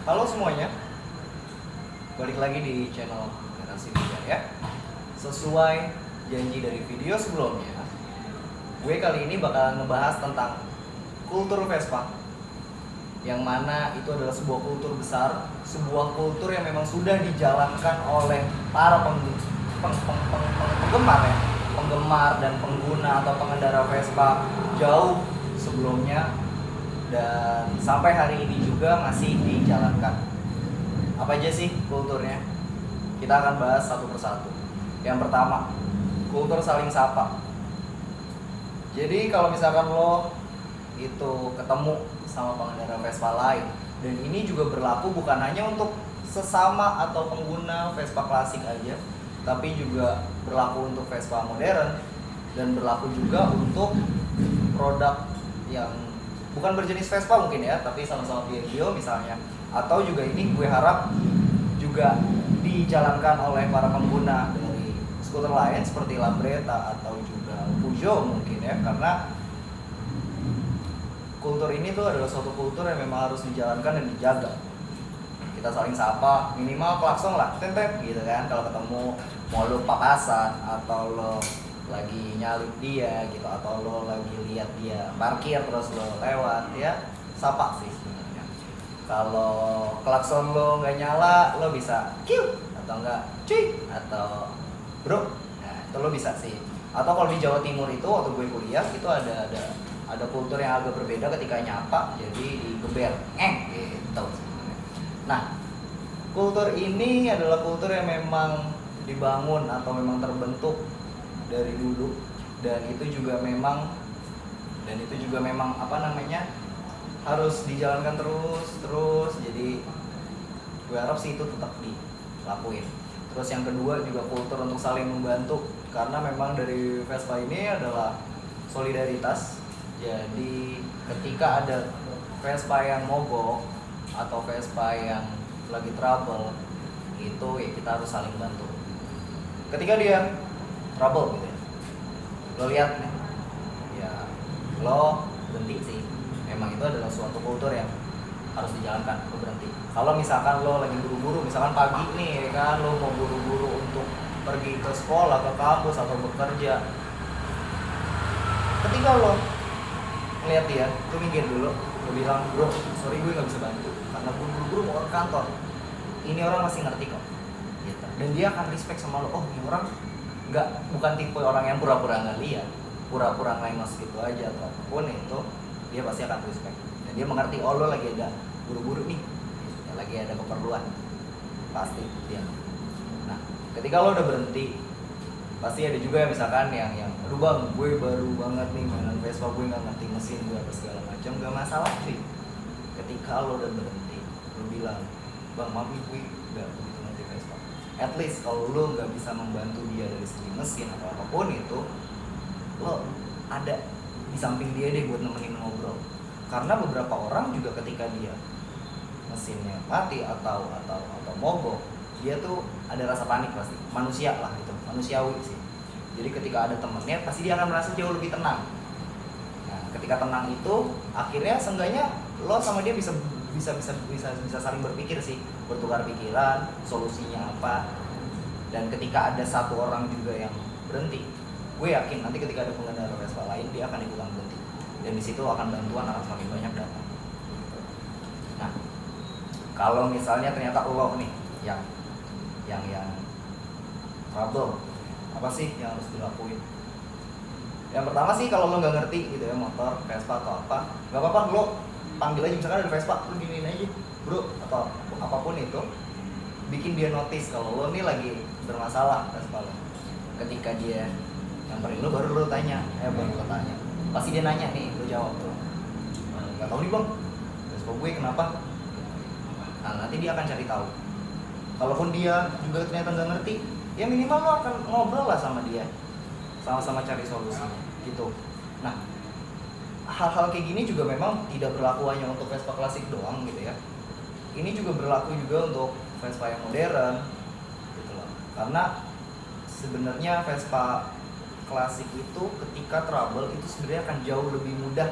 Halo semuanya, balik lagi di channel Generasi Muda ya. Sesuai janji dari video sebelumnya, gue kali ini bakal ngebahas tentang kultur Vespa, yang mana itu adalah sebuah kultur besar, sebuah kultur yang memang sudah dijalankan oleh para penggemar ya, penggemar dan pengguna atau pengendara Vespa jauh sebelumnya, dan sampai hari ini juga masih dijalankan. Apa aja sih kulturnya? Kita akan bahas satu persatu. Yang pertama, kultur saling sapa. Jadi kalau misalkan lo itu ketemu sama pengendara Vespa lain, dan ini juga berlaku bukan hanya untuk sesama atau pengguna Vespa klasik aja, tapi juga berlaku untuk Vespa modern, dan berlaku juga untuk produk yang bukan berjenis Vespa mungkin ya, tapi sama-sama Piaggio misalnya. Atau juga ini gue harap juga dijalankan oleh para pengguna dari skuter lain seperti Lambretta atau juga Peugeot mungkin ya, karena kultur ini tuh adalah suatu kultur yang memang harus dijalankan dan dijaga. Kita saling sapa, minimal klakson lah, tet gitu kan, kalau ketemu, mau lo papasan atau lo lagi nyalip dia gitu, atau lo lagi lihat dia parkir terus lo lewat ya, sapa sih sebenarnya. Kalau klakson lo nggak nyala, lo bisa kiu atau enggak cuy atau bro, nah itu lo bisa sih. Atau kalau di Jawa Timur itu waktu gue kuliah itu ada kultur yang agak berbeda ketika nyapa, jadi digeber gitu. Nah, kultur ini adalah kultur yang memang dibangun atau memang terbentuk dari dulu, dan itu juga memang apa namanya, harus dijalankan terus. Jadi gue harap sih itu tetap dilakuin. Terus yang kedua juga kultur untuk saling membantu, karena memang dari Vespa ini adalah solidaritas. Jadi ketika ada Vespa yang mogok atau Vespa yang lagi trouble, itu ya kita harus saling bantu. Ketika dia trouble gitu ya, lo lihat nih, ya lo berhenti sih. Memang itu adalah suatu kultur yang harus dijalankan, lo berhenti. Kalau misalkan lo lagi buru-buru, misalkan pagi nih ya kan, lo mau buru-buru untuk pergi ke sekolah, ke kampus atau bekerja, ketika lo ngeliat dia, lo minggir dulu, lo bilang, bro, sorry gue gak bisa bantu karena gue buru-buru mau ke kantor. Ini orang masih ngerti kok gitu. Dan dia akan respect sama lo. Oh, ini orang bukan tipe orang yang pura-pura nggak lihat, pura-pura ngelengos gitu aja atau apapun itu, dia pasti akan respect. Dan dia mengerti, oh lo lagi ada buru-buru nih, ya, lagi ada keperluan, pasti dia. Nah, ketika lo udah berhenti, pasti ada juga misalkan yang aduh bang, gue baru banget nih mainan Vespa, gue nggak ngerti mesin, gue apa segala macam, gak masalah sih. Ketika lo udah berhenti, lo bilang, bang maaf nih gue nggak begitu ngerti Vespa. At least kalau lo nggak bisa membantu dia dari segi mesin atau apapun itu, lo ada di samping dia deh buat nemenin ngobrol. Karena beberapa orang juga ketika dia mesinnya mati atau mogok, dia tuh ada rasa panik pasti, manusia lah itu, manusiawi sih. Jadi ketika ada temennya, pasti dia akan merasa jauh lebih tenang. Nah, ketika tenang itu, akhirnya seenggaknya lo sama dia bisa saling berpikir sih, bertukar pikiran, solusinya apa. Dan ketika ada satu orang juga yang berhenti, gue yakin nanti ketika ada pengendara Vespa lain, dia akan ikutan berhenti. Dan di situ akan bantuan akan semakin banyak datang. Nah, kalau misalnya ternyata lo nih yang trouble, apa sih yang harus dilakuin? Yang pertama sih, kalau lo nggak ngerti gitu ya motor Vespa atau apa, nggak apa-apa, lo panggil aja, misalkan ada Vespa, lo giniin aja bro atau apapun itu, bikin dia notice kalau lo nih lagi bermasalah Vespa lo. Ketika dia nyamperin lo, baru lo tanya, pasti dia nanya nih, lo jawab tuh, nggak tahu nih bang, Vespa gue kenapa. Nah, nanti dia akan cari tahu. Kalaupun dia juga ternyata nggak ngerti, ya minimal lo akan ngobrol lah sama dia, sama-sama cari solusinya gitu. Nah, hal-hal kayak gini juga memang tidak berlaku hanya untuk Vespa klasik doang gitu ya. Ini juga berlaku juga untuk Vespa yang modern gitu loh. Karena sebenarnya Vespa klasik itu ketika trouble itu sebenarnya akan jauh lebih mudah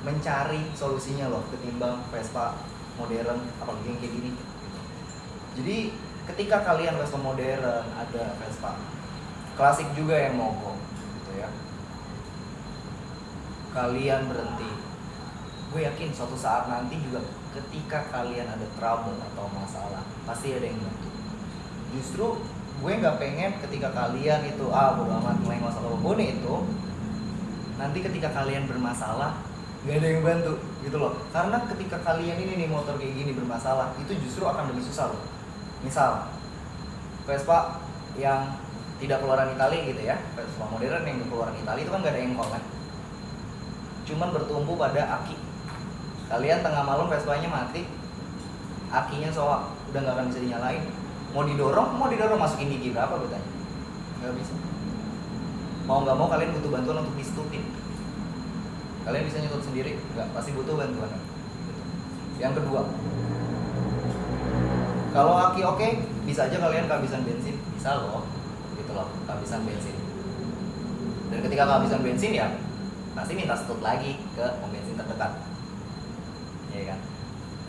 mencari solusinya loh, ketimbang Vespa modern, apalagi yang kayak gini. Jadi ketika kalian Vespa modern, ada Vespa klasik juga yang mogok gitu ya, kalian berhenti, gue yakin suatu saat nanti juga ketika kalian ada trouble atau masalah pasti ada yang bantu. Justru gue nggak pengen ketika kalian itu bodo amat melengos atau apapun itu, nanti ketika kalian bermasalah nggak ada yang bantu gitu loh. Karena ketika kalian ini nih motor kayak gini bermasalah, itu justru akan lebih susah loh. Misal Vespa yang tidak keluaran Italia gitu ya, Vespa modern yang keluaran Italia itu kan nggak ada engkol kan, cuman bertumpu pada aki. Kalian tengah malam Vespanya mati, akinya soal udah nggak akan bisa dinyalain. Mau didorong masukin gigi berapa gue tanya? Nggak bisa. Mau nggak mau kalian butuh bantuan untuk disetupin. Kalian bisa nyetut sendiri? Nggak, pasti butuh bantuan. Yang kedua, kalau aki oke, bisa aja kalian kehabisan bensin, bisa loh, gitu loh, kehabisan bensin. Dan ketika kehabisan bensin ya pasti minta stop lagi ke pom bensin terdekat, ya kan?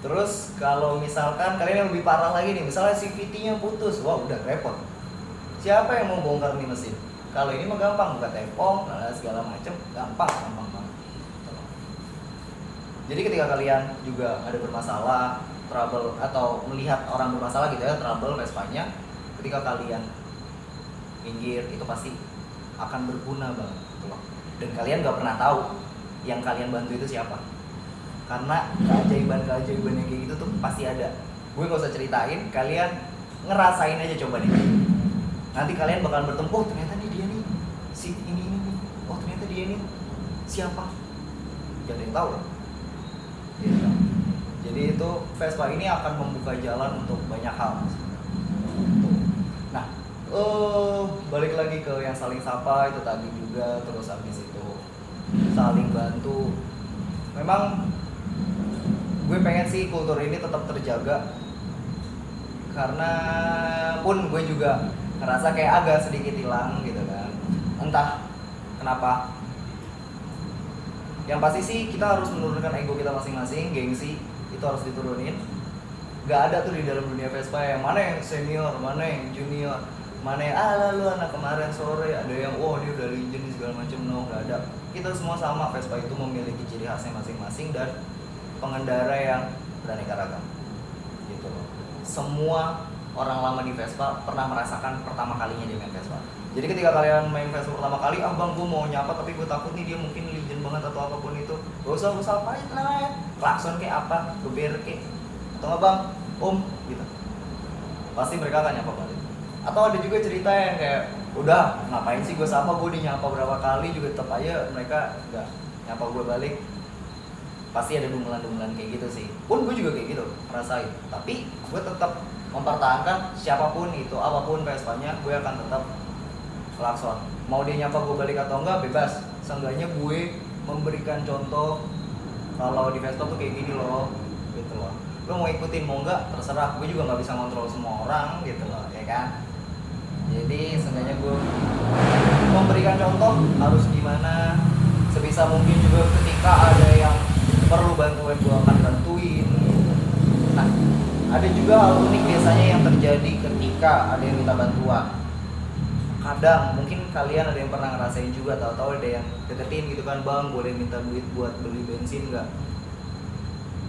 Terus kalau misalkan kalian yang lebih parah lagi nih, misalnya CVT-nya putus, wah udah repot. Siapa yang mau bongkar nih mesin? Kalau ini mah gampang, buka tepung, segala macem, gampang banget. Jadi ketika kalian juga ada bermasalah, trouble atau melihat orang bermasalah gitu ya, trouble Vespanya, ketika kalian minggir itu pasti akan berguna banget gitu loh. Dan kalian gak pernah tahu yang kalian bantu itu siapa. Karena keajaiban yang kayak gitu tuh pasti ada. Gue gak usah ceritain, kalian ngerasain aja coba deh. Nanti kalian bakalan bertemu, oh ternyata dia nih, si ini nih, oh ternyata dia nih, siapa? Gak ada yang tahu kan? Gitu. Jadi itu Vespa ini akan membuka jalan untuk banyak hal. Nah, balik lagi ke yang saling sapa itu tadi juga, terus habis itu saling bantu. Memang gue pengen sih kultur ini tetap terjaga, karena pun gue juga ngerasa kayak agak sedikit hilang gitu kan, entah kenapa. Yang pasti sih kita harus menurunkan ego kita masing-masing, gengsi itu harus diturunin. Gak ada tuh di dalam dunia Vespa yang mana yang senior, mana yang junior, mana yang lalu anak kemarin sore, ada yang dia udah legend segala macam. No, gak ada. Kita semua sama. Vespa itu memiliki ciri khasnya masing-masing dan pengendara yang beraneka ragam gitu loh. Semua orang lama di Vespa pernah merasakan pertama kalinya dia main Vespa. Jadi ketika kalian main Vespa pertama kali, bang gue mau nyapa tapi gue takut nih dia mungkin legend banget atau apapun itu, gak usah apain lah, klakson kayak apa, geber kayak, atau nggak bang, om gitu, pasti mereka akan nyapa balik. Atau ada juga cerita yang kayak, udah ngapain sih gue sapa, gue udah nyapa berapa kali juga tetap aja mereka nggak nyapa gue balik. Pasti ada dungelan-dungelan kayak gitu sih. Pun gue juga kayak gitu ngerasain. Tapi gue tetap mempertahankan siapapun itu, apapun Vespanya, gue akan tetap klakson. Mau dia nyapa gue balik atau enggak bebas. Seenggaknya gue memberikan contoh kalau di Vespa tuh kayak gini loh, gitu loh. Lo mau ikutin mau enggak terserah. Gue juga nggak bisa ngontrol semua orang, gitu loh, ya kan. Jadi seenggaknya gue memberikan contoh harus gimana. Sebisa mungkin juga ketika ada yang perlu bantuan gue akan bantuin. Nah, ada juga hal unik biasanya yang terjadi ketika ada yang minta bantuan. Kadang mungkin kalian ada yang pernah ngerasain juga, tahu-tahu ada yang deketin gitu kan, bang boleh minta duit buat beli bensin nggak?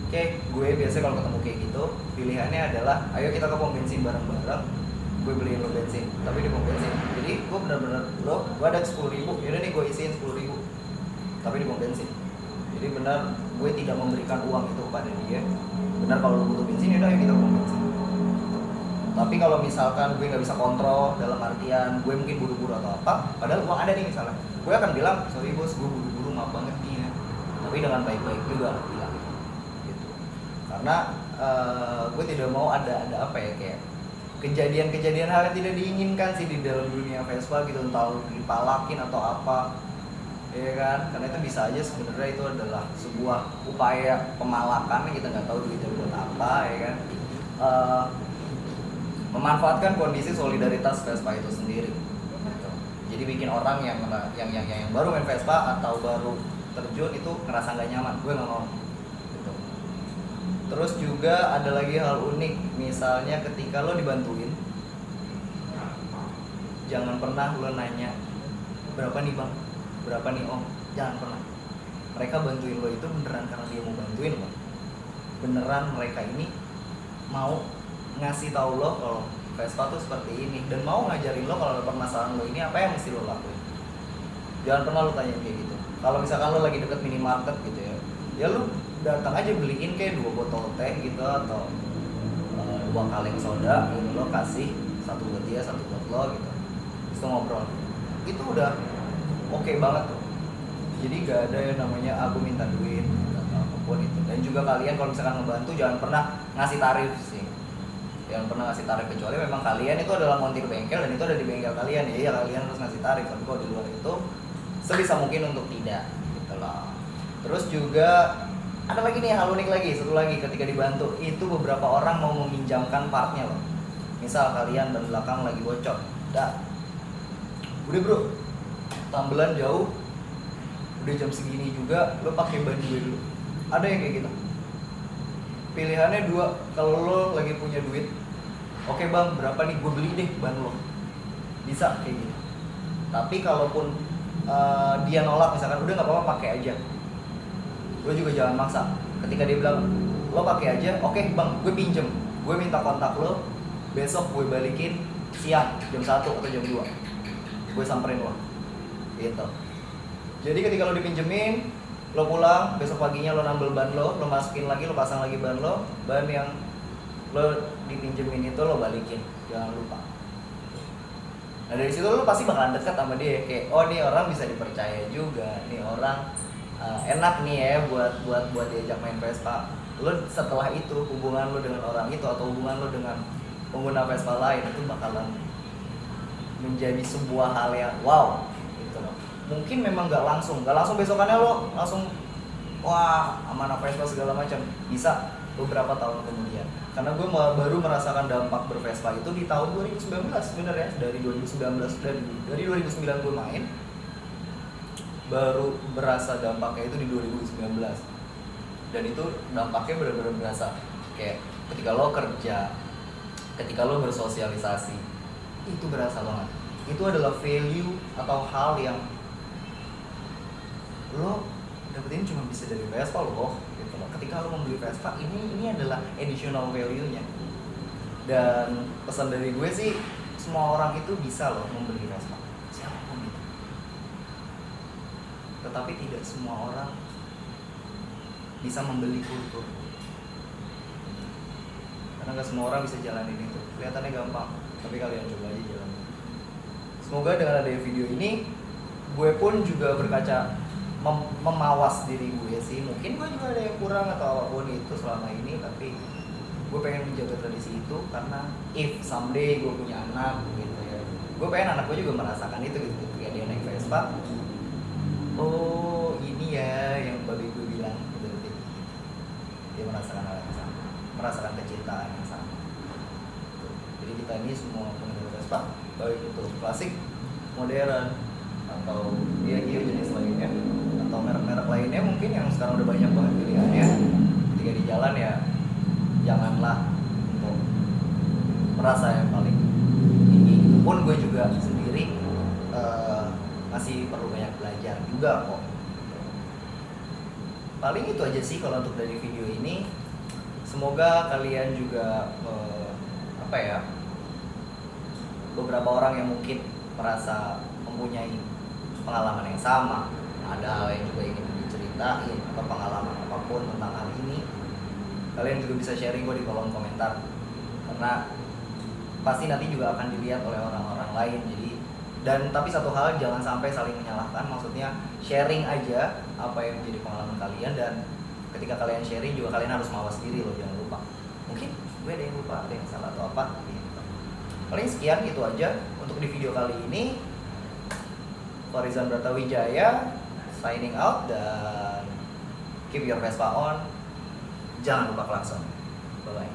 Oke, gue biasanya kalau ketemu kayak gitu pilihannya adalah ayo kita ke pom bensin bareng-bareng, gue beliin lo bensin tapi di pom bensin. Jadi gue benar-benar gue ada 10.000, yaudah nih gue isiin 10.000 tapi di pom bensin. Jadi benar gue tidak memberikan uang itu kepada dia. Benar kalau lo butuh bensin yaudah ayo kita ke pom bensin. Tapi kalau misalkan gue nggak bisa kontrol dalam artian gue mungkin buru-buru atau apa, padahal uang ada nih misalnya, gue akan bilang sorry bos gue buru-buru maaf banget nih ya, tapi dengan baik-baik juga bilang gitu. Karena gue tidak mau ada apa ya, kayak kejadian-kejadian hal yang tidak diinginkan sih di dalam dunia Vespa gitu, entah dipalakin atau apa, ya kan? Karena itu bisa aja sebenarnya itu adalah sebuah upaya pemalakan, kita nggak tahu duitnya buat apa, ya kan? Memanfaatkan kondisi solidaritas Vespa itu sendiri. Gitu. Jadi bikin orang yang baru main Vespa atau baru terjun itu ngerasa nggak nyaman. Gue nggak mau. Gitu. Terus juga ada lagi hal unik, misalnya ketika lo dibantuin, jangan pernah lo nanya berapa nih bang, berapa nih om, jangan pernah. Mereka bantuin lo itu beneran karena dia mau bantuin lo, beneran mereka ini mau ngasih tahu lo kalau Vespa tuh seperti ini dan mau ngajarin lo kalau permasalahan lo ini apa yang mesti lo lakuin. Jangan pernah lo tanya kayak gitu. Kalau misalkan lo lagi deket minimarket gitu ya lo datang aja beliin kayak 2 botol teh gitu atau 2 kaleng soda gitu, lo kasih 1 buat dia, 1 buat lo gitu. Terus ngobrol. Itu udah oke banget tuh. Jadi gak ada yang namanya aku minta duit atau apapun itu. Dan juga kalian kalau misalkan ngebantu jangan pernah ngasih tarif sih. Jangan pernah ngasih tarif kecuali memang kalian itu adalah montir bengkel dan itu ada di bengkel kalian ya kalian harus ngasih tarif. Tapi kalau di luar itu sebisa mungkin untuk tidak gitu loh. Terus juga ada lagi nih hal unik lagi, satu lagi ketika dibantu itu beberapa orang mau meminjamkan partnya loh. Misal kalian ban belakang lagi bocor, udah bro, tambelan jauh, udah jam segini juga, lo pakai ban gue dulu. Ada yang kayak gitu. Pilihannya 2, kalau lo lagi punya duit, oke bang, berapa nih gue beli deh ban lo, bisa kayak gitu. Tapi kalaupun dia nolak misalkan udah nggak apa-apa pakai aja, lo juga jangan maksa. Ketika dia bilang lo pakai aja, oke bang, gue pinjem, gue minta kontak lo, besok gue balikin siang jam 1 atau jam 2, gue samperin lo gitu. Jadi ketika lo dipinjemin, lo pulang, besok paginya lo nambel ban lo masukin lagi, lo pasang lagi ban lo, ban yang lo dipinjemin itu lo balikin, jangan lupa. Nah dari situ lo pasti bakalan dekat sama dia, kayak oh nih orang bisa dipercaya juga, nih orang enak nih ya buat diajak main Vespa. Lo setelah itu hubungan lo dengan orang itu atau hubungan lo dengan pengguna Vespa lain itu bakalan menjadi sebuah hal yang wow gitu loh. Mungkin memang nggak langsung besokannya lo langsung wah amanah Vespa segala macam, bisa beberapa tahun kemudian. Karena gue baru merasakan dampak bervespa itu di tahun 2019 bener ya, dari 2019 dari 2009 gue main, baru berasa dampaknya itu di 2019. Dan itu dampaknya benar-benar berasa kayak ketika lo kerja, ketika lo bersosialisasi, itu berasa banget. Itu adalah value atau hal yang lo dapetin cuma bisa dari Vespa loh gitu loh. Ketika lo membeli Vespa ini adalah additional value-nya. Dan pesan dari gue sih, semua orang itu bisa loh membeli Vespa, siapapun itu. Tetapi tidak semua orang bisa membeli kultur, karena gak semua orang bisa jalanin itu. Kelihatannya gampang, tapi kalian coba aja jalanin. Semoga dengan adanya video ini, gue pun juga berkaca memawas diri gue sih. Mungkin gue juga ada yang kurang atau apapun itu selama ini, tapi gue pengen menjaga tradisi itu karena if someday gue punya anak gitu ya, gue pengen anak gue juga merasakan itu gitu. Ketika dia naik Vespa, oh ini ya yang babi gue bilang gitu. Dia merasakan hal yang sama, merasakan kecintaan yang sama. Jadi kita ini semua pengendara Vespa, baik itu klasik, modern, atau ya jenis lainnya, atau merek-merek lainnya mungkin yang sekarang udah banyak banget pilihannya. Ketika di jalan ya janganlah untuk merasa yang paling tinggi. Itu pun gue juga sendiri masih perlu banyak belajar juga kok. Paling itu aja sih kalau untuk dari video ini. Semoga kalian juga beberapa orang yang mungkin merasa mempunyai pengalaman yang sama, ada hal yang juga ingin diceritain atau pengalaman apapun tentang hal ini, kalian juga bisa sharing gue di kolom komentar, karena pasti nanti juga akan dilihat oleh orang-orang lain. Jadi tapi satu hal, jangan sampai saling menyalahkan, maksudnya sharing aja apa yang menjadi pengalaman kalian, dan ketika kalian sharing juga kalian harus mawas diri loh, jangan lupa. Mungkin gue ada yang lupa, ada yang salah atau apa gitu. Paling sekian itu aja untuk di video kali ini. Farizan Bratawijaya signing out, dan keep your Vespa on, jangan lupa klakson. Bye bye.